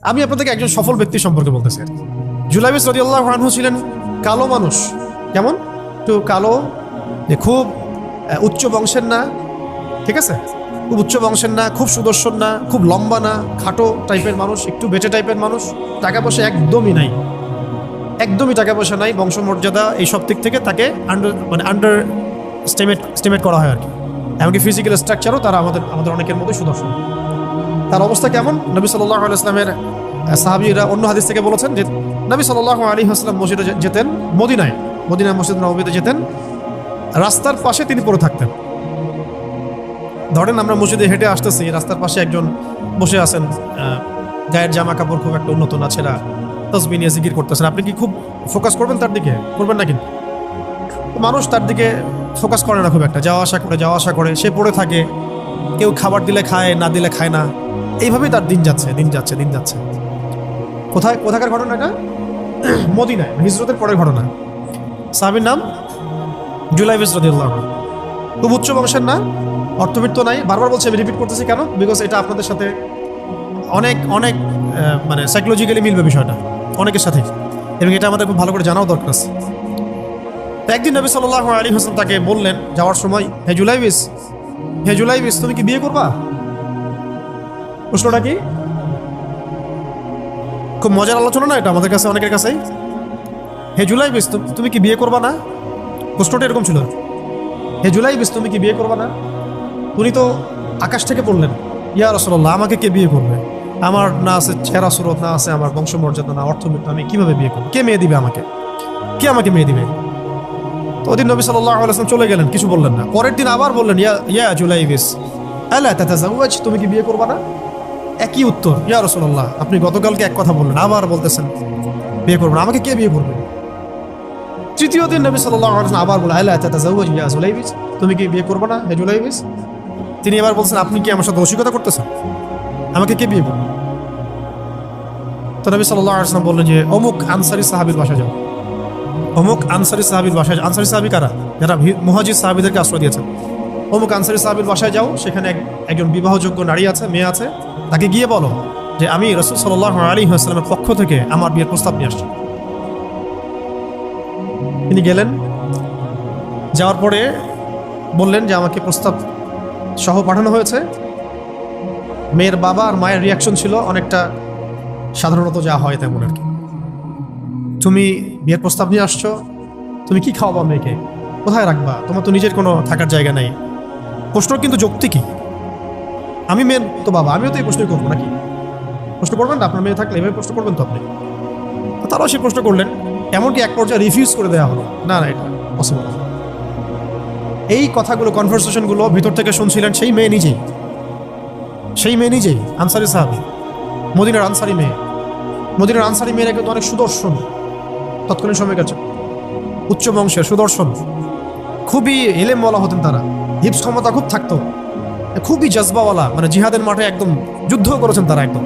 আমি আপনাদেরকে একজন সফল ব্যক্তি সম্পর্কে বলতেছি। জুলাইবিস রাদিয়াল্লাহু আনহু ছিলেন কালো মানুষ। কেমন? একটু কালো, যে খুব উচ্চ বংশের না, ঠিক আছে, খুব উচ্চ বংশের না, খুব সুদর্শন না, খুব লম্বা না, খাটো টাইপের মানুষ, একটু বেটে টাইপের মানুষ। টাকা পয়সা একদমই নাই, একদমই টাকা পয়সা নাই, বংশমর্যাদা এই সব দিক থেকে তাকে আন্ডার স্টিমেট করা হয় আর কি। এমনকি ফিজিক্যাল স্ট্রাকচারও তারা আমাদের অনেকের মধ্যে সুদর্শন। তার অবস্থা কেমন? নবী সাল্লাল্লাহু আলাইহি ওয়াসাল্লামের সাহাবীরা অন্য হাদিস থেকে বলেছেন যে নবী সাল্লাল্লাহু আলাইহি ওয়াসাল্লাম মসজিদে যেতেন, মদিনায় মসজিদ নববীতে যেতেন, রাস্তার পাশে তিনি পড়ে থাকতেন। ধরেন আমরা মসজিদে হেঁটে আসতেছি, রাস্তার পাশে একজন বসে আছেন, গায়ের জামা কাপড় খুব একটা উন্নত না, ছেঁড়া, তাসবিহ নিয়ে জিকির করতেছেন। আপনি কি খুব ফোকাস করবেন তার দিকে? করবেন না। কিন্তু মানুষ তার দিকে ফোকাস করে না খুব একটা, যাওয়া আসা করে সে পড়ে থাকে। কেউ খাবার দিলে খায়, না দিলে খায় না। এইভাবেই তার দিন যাচ্ছে। কোথাকার ঘটনা এটা? মদিনায়, হিজরতের পরের ঘটনা। সাহাবীর নাম জুলাইবিস রাদিয়াল্লাহু আনহু। খুব উচ্চ বংশের না, অর্থবিত্ত নাই। বারবার বলছি, আমি রিপিট করতেছি কেন? বিকজ এটা আপনাদের সাথে অনেক মানে সাইকোলজিক্যালি মিলবে বিষয়টা অনেকের সাথে, এবং এটা আমাদের খুব ভালো করে জানাও দরকার আছে। একদিন নবী সাল্লাল্লাহু আলাইহি ওয়াসাল্লাম তাকে বললেন যাওয়ার সময়, হে জুলাইবিস, তুমি কি বিয়ে করবা? প্রশ্নটা কি? খুব মজার আলোচনা না এটা আমাদের কাছে, অনেকের কাছেই। হে জুলাইবিস, তুমি কি বিয়ে করবা না? প্রশ্নটা এরকম ছিল, হে জুলাইবিস, তুমি কি বিয়ে করবা না? উনি তো আকাশ থেকে পড়লেন, ইয়া রাসূলুল্লাহ, আমাকে কে বিয়ে করবে? আমার না আছে চেহারা সুরত, না আছে আমার বংশমর্যাদা, না অর্থবিত্ত, আমি কিভাবে বিয়ে করবো? কে মেয়ে দিবে আমাকে? কে আমাকে মেয়ে দিবে? তো ওদিন নবী সাল্লাল্লাহু আলাইহি ওয়াসাল্লাম চলে গেলেন, কিছু বললেন না। পরের দিন আবার বললেন, ইয়া জুলাইবিস, আলা তাতাজাওয়াজ, তুমি কি বিয়ে করবা না? একই উত্তর, ইয়া রাসূলুল্লাহ, আপনি গতকালকে এক কথা বললেন, আবার বলতেছেন বিয়ে করবো না, আমাকে কে বিয়ে করবে? তৃতীয় দিন নবী সাল্লাল্লাহু আলাইহি ওয়াসাল্লাম আবার বললেন, আলা তাতাজাওয়াজ ইয়া জুলাইবিস, তুমি কি বিয়ে করবে না হে জুলাইবিস? তিনি এবার বলছেন, আপনি কি আমার সাথে অস্বীকার করতেছেন? আমাকে কে বিয়ে করবে? তো নবী সাল্লাল্লাহু আলাইহি ওয়াসাল্লাম বললেন যে অমুক আনসারী সাহাবীর বাসায় যাও। অমুক আনসারী সাহাবীর বাসায়, আনসারী সাহাবী কারা? যারা মুহাজির সাহাবীদেরকে আশ্রয় দিয়েছেন। অমুক আনসারী সাহাবীর বাসায় যাও, সেখানে একজন বিবাহযোগ্য নারী আছে, মেয়ে আছে, তাকে গিয়ে বলো যে আমি রাসূল সাল্লাল্লাহু আলাইহি ওয়াসাল্লামের পক্ষ থেকে আমার বিয়ের প্রস্তাব নিয়ে আসছি। তিনি গেলেন, যাওয়ার পরে বললেন যে আমাকে প্রস্তাব সহ পাঠানো হয়েছে। মেয়ের বাবা আর মায়ের রিয়াকশন ছিল অনেকটা সাধারণত যা হয় তেমন আর কি। তুমি বিয়ের প্রস্তাব নিয়ে আসছো, তুমি কি খাওয়াবা মেয়েকে? কোথায় রাখবা? তোমার তো নিজের কোনো থাকার জায়গা নাই। প্রশ্ন কিন্তু যৌক্তিকই। আমি মেয়ের তো বাবা, আমিও তো এই প্রশ্নই করবো নাকি? প্রশ্ন করবেন না? আপনার মেয়ে থাকলে এভাবে প্রশ্ন করবেন তো আপনি। তারাও সেই প্রশ্ন করলেন, এমনকি এক পর্যায়ে রিফিউজ করে দেওয়া হলো, না এটা পসিবল। এই কথাগুলো, কনভারসেশনগুলো ভিতর থেকে শুনছিলেন সেই মেয়ে নিজেই, আনসারী সাহাবী, মদিনার আনসারী মেয়েরা কিন্তু অনেক সুদর্শন তৎকালীন সময়কার, উচ্চ বংশের, সুদর্শন, খুবই এলেমওয়ালা হতেন তারা, হিপস ক্ষমতা খুব থাকতো, খুবই জজবাওয়ালা, মানে জিহাদের মাঠে একদম যুদ্ধ করেছেন তারা, একদম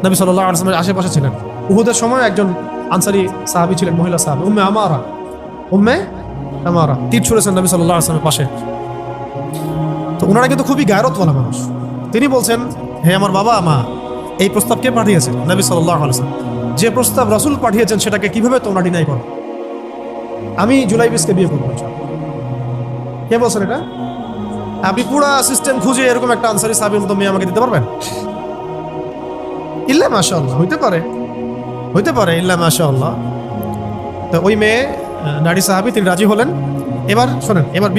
নবী সাল্লাল্লাহু আলাইহি ওয়াসাল্লামের আশেপাশে ছিলেন। উহুদের সময় একজন আনসারী সাহাবী ছিলেন, মহিলা সাহাবী, উম্মে আমারা তীর ছুঁড়েছেন নবী সাল্লাল্লাহু আলাইহি ওয়াসাল্লামের পাশে। তো ওনারা কিন্তু খুবই গায়রতওয়ালা মানুষ। তিনি বলছেন, হে আমার বাবা মা, এই প্রস্তাব কে পাঠিয়েছেন? নবী সাল্লাল্লাহু আলাইহি ওয়াসাল্লাম। যে প্রস্তাব রাসূল পাঠিয়েছেন সেটাকে কিভাবে তোমরা ডিনাই করো? আমি জুলাইবিসকে বিয়ে করবো। কে বলছেন এটা? আপনি পুরো সিস্টেম খুঁজে এরকম একটা আনসারী সাহাবীর মতো মেয়ে আমাকে দিতে পারবেন? ইল্লা মাশাআল্লাহ, হইতে পারে ইল্লা মাশাআল্লাহ। তো ওই মেয়ে নারী সাহাবী, তিনি রাজি হলেন। এবার শোনেন, এবার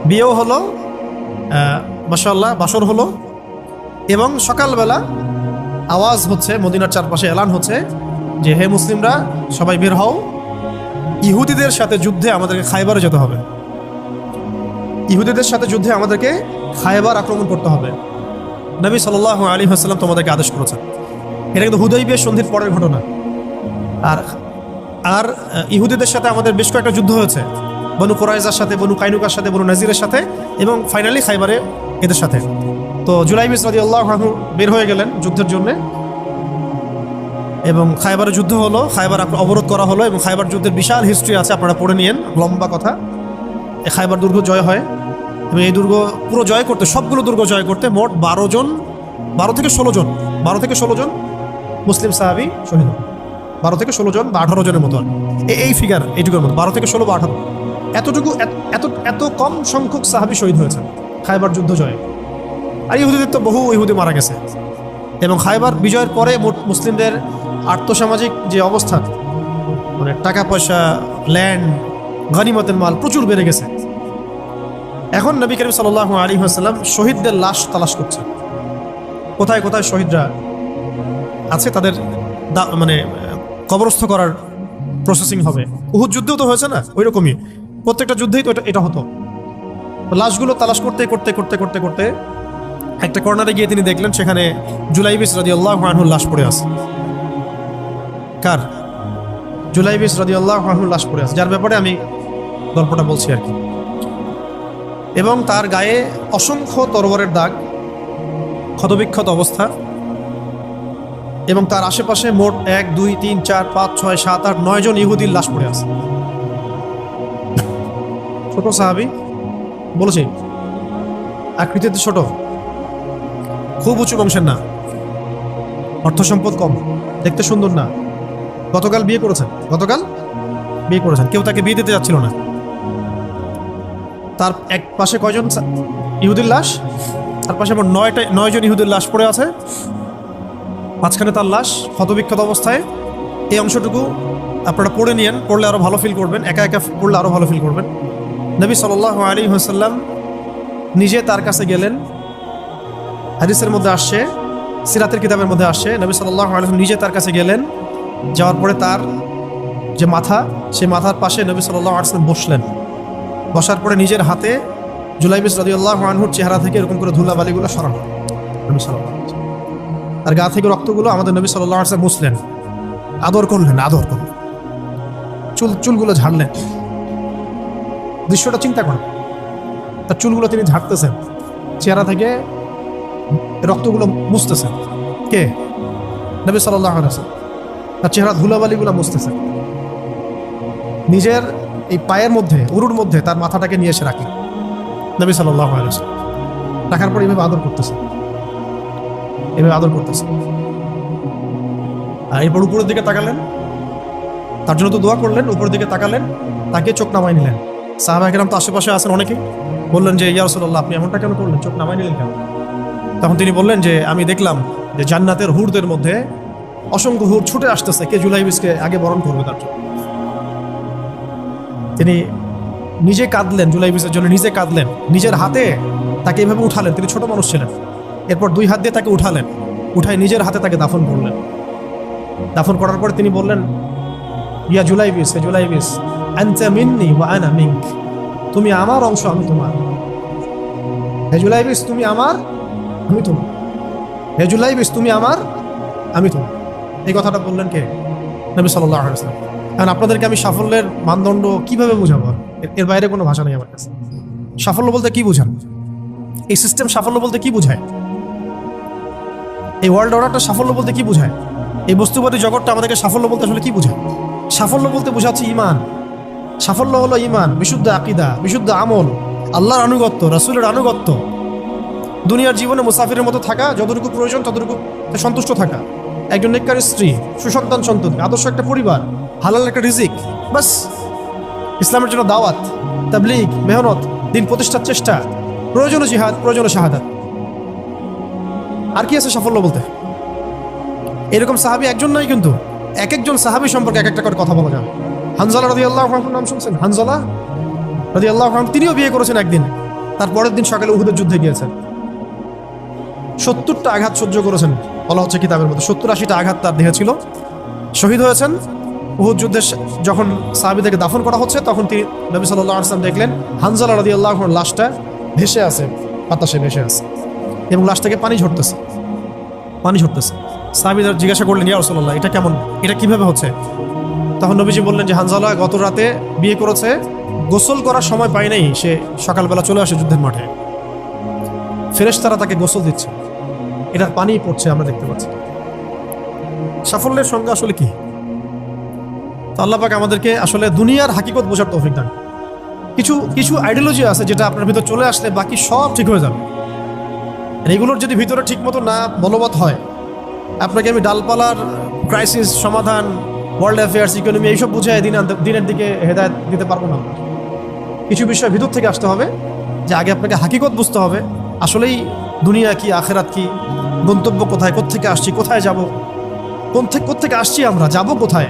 বিয়েও হলো, মাশাআল্লাহ, বাসর হলো, এবং সকালবেলা আওয়াজ হচ্ছে, মদিনার চারপাশে এলান হচ্ছে যে হে মুসলিমরা, সবাই বের হও, ইহুদিদের সাথে যুদ্ধে আমাদেরকে খায়বারে যেতে হবে। ইহুদিদের সাথে যুদ্ধে আমাদেরকে খায়বার আক্রমণ করতে হবে। নবী সাল্লাল্লাহু আলাইহি ওয়াসাল্লাম তোমাদেরকে আদেশ করেছেন। এটা কিন্তু হুদাইবিয়া সন্ধির পরের ঘটনা। আর ইহুদিদের সাথে আমাদের বেশ কয়েকটা যুদ্ধ হয়েছে, বনু কুরাইজার সাথে, বনু কাইনুকার সাথে, বনু নাজিরের সাথে, এবং ফাইনালি খায়বারে এদের সাথে। তো জুলাইবিস রাদিয়াল্লাহু আনহু বের হয়ে গেলেন যুদ্ধের জন্য, এবং খায়বারে যুদ্ধ হলো, খায়বার অবরোধ করা হলো, এবং খায়বার যুদ্ধের বিশাল হিস্ট্রি আছে, আপনারা পড়ে নিয়েন, লম্বা কথা। এই খায়বার দুর্গ জয় হয়, এবং এই দুর্গ পুরো জয় করতে, সবগুলো দুর্গ জয় করতে মোট 12 জন 12 থেকে 16 জন মুসলিম সাহাবী শহীদ হন। 12 থেকে 16 জন বা 18 জনের মতো, এই ফিগার এইটুকুর মতো, 12 থেকে 16 বা 18, এতটুকু এত কম সংখ্যক সাহাবী শহীদ হয়েছেন খায়বার যুদ্ধ জয়ে। আর ইহুদিদের তো বহু ইহুদি মারা গেছে। এবং খায়বার বিজয়ের পরে মুসলিমদের আর্থসামাজিক যে অবস্থা, মানে টাকা পয়সা, ল্যান্ড, গনিমতের মাল প্রচুর বেড়ে গেছে। এখন নবী করিম সাল্লাল্লাহু আলাইহি ওয়াসাল্লাম শহীদদের লাশ তালাশ করছেন। কোথায় কোথায় শহীদরা আছে তাদের মানে কবরস্থ করার প্রসেসিং হবে। উহুদ যুদ্ধেও তো হয়েছে না, ওই রকমই প্রত্যেকটা যুদ্ধেই তো এটা হতো। লাশগুলো তালাশ করতে করতে করতে করতে করতে একটা কর্নারে গিয়ে তিনি দেখলেন সেখানে জুলাইবিস রাদিয়াল্লাহু আনহুর লাশ পড়ে আছে। কার? জুলাইবিস রাদিয়াল্লাহু আনহুর লাশ পড়ে আছে, যার ব্যাপারে আমি গল্পটা বলছি আর কি। এবং তার গায়ে অসংখ্য তরবারের দাগ, ক্ষতবিক্ষত অবস্থা, এবং তার আশেপাশে মোট 1 2 3 4 5 6 7 8 9 জন ইহুদির লাশ পড়ে আছে। ছোট সাহাবী, বলেছি আকৃতিতে ছোট, খুব উঁচু বংশের না, অর্থ সম্পদ কম, দেখতে সুন্দর না। গতকাল বিয়ে করেছেন, কেউ তাকে বিয়ে দিতে যাচ্ছিল না। তার এক পাশে কয়জন ইহুদির লাশ, তার পাশে আবার 9 জন ইহুদির লাশ পড়ে আছে, মাঝখানে তার লাশ ক্ষতবিক্ষত অবস্থায়। এই অংশটুকু আপনারা পড়ে নিয়েন, পড়লে আরো ভালো ফিল করবেন, একা একা পড়লে আরো ভালো ফিল করবেন। নবী সাল্লাল্লাহু আলাইহি ওয়াসাল্লাম নিজে তার কাছে গেলেন। হাদিসের মধ্যে আসছে, সিরাতের কিতাবের মধ্যে আসছে, নবী সাল্লাল্লাহু আলাইহি ওয়াসাল্লাম নিজে তার কাছে গেলেন। যাওয়ার পরে তার যে মাথা, সেই মাথার পাশে নবী সাল্লাল্লাহু আলাইহি ওয়াসাল্লাম বসলেন। বসার পরে নিজের হাতে জুলাইবিস রাদিয়াল্লাহু আনহুর চেহারা থেকে এরকম করে ধুলাবালিগুলো সরানো, নবী সাল্লাল্লাহু আলাইহি ওয়াসাল্লাম আর গা থেকে রক্তগুলো আমাদের নবী সাল্লাল্লাহু আলাইহি ওয়াসাল্লাম মুছলেন, আদর করলেন, চুলগুলো ঝাড়লেন। দৃশ্যটা চিন্তা করেন, তার চুলগুলো তিনি ঝাড়তেছেন, চেহারা থেকে রক্তগুলো মুছতেছেন। কে? নবী সাল্লাল্লাহু আলাইহি ওয়াসাল্লাম তার চেহারা ধুলাবালিগুলো মুছতেছেন। নিজের এই পায়ের মধ্যে, উরুর মধ্যে তার মাথাটাকে নিয়ে এসে রাখলেন নবী সাল্লাল্লাহু আলাইহি ওয়াসাল্লাম। রাখার পর এভাবে আদর করতেছেন। আর এরপর উপরের দিকে তাকালেন, তার জন্য তো দোয়া করলেন, উপরের দিকে তাকালেন, তাকে চোখ নামাই নিলেন। সাহাবায়ে কেরাম তো আশেপাশে আছেন অনেকে, বললেন যে ইয়া রাসূলুল্লাহ, আপনি এমনটা কেন করলেন, চোখ নামাই নিলেন কেন? তখন তিনি বললেন যে আমি দেখলাম যে জান্নাতের হুরদের মধ্যে অসংখ্য হুর ছুটে আসতেছে, কে জুলাইবিসকে আগে বরণ করবে তার জন্য। তিনি নিজে কাঁদলেন, জুলাইবিসের জন্য নিজে কাঁদলেন, নিজের হাতে তাকে এভাবে উঠালেন। তিনি ছোট মানুষ ছিলেন। এরপর 2 হাত দিয়ে তাকে উঠালেন, উঠায় নিজের হাতে তাকে দাফন করলেন। দাফন করার পরে তিনি বললেন, ইয়া জুলাইবিস, হে জুলাইবিস, আনতা মিন্নি ওয়া আনা মিনক, তুমি আমার অংশ, আমি তোমার। হে জুলাইবিস, তুমি আমার, আমি তোমার। হে জুলাইবিস, তুমি আমার, আমি তোমার। এই কথাটা বললেন কে? নবী সাল্লাল্লাহু আলাইহি ওয়াসাল্লাম। এখন আপনাদেরকে আমি সাফল্যের মানদণ্ড কিভাবে বোঝাবো? এর বাইরে কোনো ভাষা নেই আমার কাছে। সাফল্য বলতে কি বোঝান? এই সিস্টেম সাফল্য বলতে কি বোঝায়? এই ওয়ার্ল্ড অর্ডারটা সাফল্য বলতে কি বোঝায়? এই বস্তুবাদী জগৎটা আমাদেরকে সাফল্য বলতে আসলে কি বোঝায়? সাফল্য বলতে বোঝাচ্ছে ঈমান। সাফল্য হলো ঈমান, বিশুদ্ধ আকীদা, বিশুদ্ধ আমল, আল্লাহর আনুগত্য, রাসূলের আনুগত্য, দুনিয়ার জীবনে মুসাফিরের মতো থাকা, যতটুকু প্রয়োজন ততটুকু সন্তুষ্ট থাকা, একজন নেককার স্ত্রী, সুসন্তান সন্ততি, আদর্শ একটা পরিবার, হালাল একটা রিজিক, বাস। ইসলামের জন্য দাওয়াত, তাবলীগ, মেহনত, দিন প্রতিষ্ঠার চেষ্টা, প্রয়োজনীয় জিহাদ, প্রয়োজনীয় শাহাদাত। আর কি আছে সাফল্য বলতে? এরকম সাহাবী একজন নয়, কিন্তু এক একজন সাহাবী সম্পর্কে এক একটা করে কথা বলা যাবে। হানজালা রাদিয়াল্লাহু আনহুর নাম শুনছেন? হানজালা রাদিয়াল্লাহু আনহু, তিনিও বিয়ে করেছেন একদিন, তার পরের দিন সকালে উহুদের যুদ্ধে গিয়েছেন। 70টা আঘাত সহ্য করেছেন, বলা হচ্ছে কিতাবের মধ্যে 70-80টা আঘাত তার দেহে ছিল। শহীদ হয়েছেন। উহুদ যুদ্ধে যখন সাহাবীদেরকে দাফন করা হচ্ছে, তখন তিনি নবী সাল্লাল্লাহু আলাইহি ওয়াসাল্লাম দেখলেন হানজালা রাদিয়াল্লাহু আনহুর লাশটা ভেসে আছে, বাতাসে ভেসে আছে, এবং লাশ থেকে পানি ঝরতেছে। সাহাবীরা জিজ্ঞাসা করলেন, ইয়া রাসূলুল্লাহ, এটা কেমন, এটা কিভাবে হচ্ছে? তখন নবীজি বললেন যে হানজালা গত রাতে বিয়ে করেছে, গোসল করার সময় পায় নাই, সে সকালবেলা চলে আসে যুদ্ধের মাঠে, ফেরেশতারা তাকে গোসল দিচ্ছে, এটার পানি পড়ছে, আমরা দেখতে পাচ্ছি। সাফল্যের সংজ্ঞা আসলে কি? আল্লাহ পাক আমাদেরকে আসলে দুনিয়ার হাকিকত বোঝার তৌফিক দান। কিছু আইডিওলজি আছে যেটা আপনার ভিতর চলে আসলে বাকি সব ঠিক হয়ে যাবে। আর এগুলোর যদি ভিতরে ঠিকমতো না বলবৎ হয়, আপনাকে আমি ডালপালার ক্রাইসিস সমাধান, ওয়ার্ল্ড অ্যাফেয়ার্স, ইকোনমি এইসব বুঝে দিনের দিকে হেদায়েত দিতে পারবো না। কিছু বিষয় ভিতর থেকে আসতে হবে, যে আগে আপনাকে হাকিকত বুঝতে হবে, আসলেই দুনিয়া কি, আখেরাত কি, গন্তব্য কোথায়, কোত্থেকে আসছি, কোথায় যাব, কোত্থেকে আসছি, আমরা যাব কোথায়,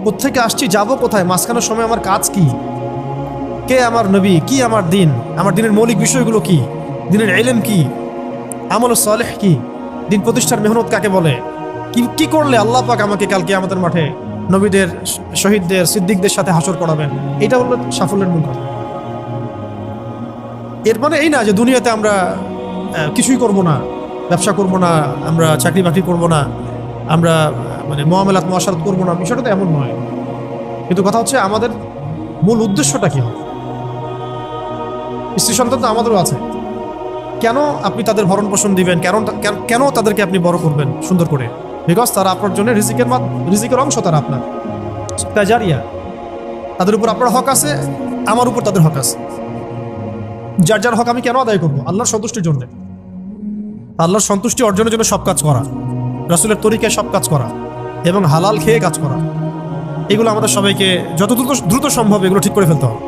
কোত্থেকে আসছি, যাব কোথায়, মাঝখানের সময় আমার কাজ কি, কে আমার নবী, কি আমার দিন, আমার দিনের মৌলিক বিষয়গুলো কি, দিনের ইলম কি, আমল সালেহ কি, দিন প্রতিষ্ঠার মেহনত কাকে বলে, কি করলে আল্লাহ পাক আমাকে কাল কিয়ামতের মাঠে নবীদের, শহীদদের, সিদ্দিকদের সাথে হাসর করাবেন। এটা হলো সাফল্যের মূল কথা। এর মানে এই না যে দুনিয়াতে আমরা কিছুই করব না, ব্যবসা করব না, আমরা চাকরি বাকরি করব না, আমরা মানে মুআমালাত মুআশারাত করব না, বিষয়টা তো এমন নয়। কিন্তু কথা হচ্ছে আমাদের মূল উদ্দেশ্যটা কি হবে। স্ত্রী সন্তান তো আমাদেরও আছে, কেন আপনি তাদের ভরণ পোষণ দিবেন, কেন তাদেরকে আপনি বড় করবেন সুন্দর করে? বিকজ তারা আপনার জন্য রিজিকের অংশ, তারা আপনার তাজারিয়া, তাদের উপর আপনার হক আছে, আমার উপর তাদের হক আছে। যার যার হক আমি কেন আদায় করবো? আল্লাহর সন্তুষ্টির জন্য, আল্লাহর সন্তুষ্টি অর্জনের জন্য সব কাজ করা, রাসূলের তরিকায় সব কাজ করা এবং হালাল খেয়ে কাজ করা, এগুলো আমাদের সবাইকে যত দ্রুত সম্ভব এগুলো ঠিক করে ফেলতে হবে।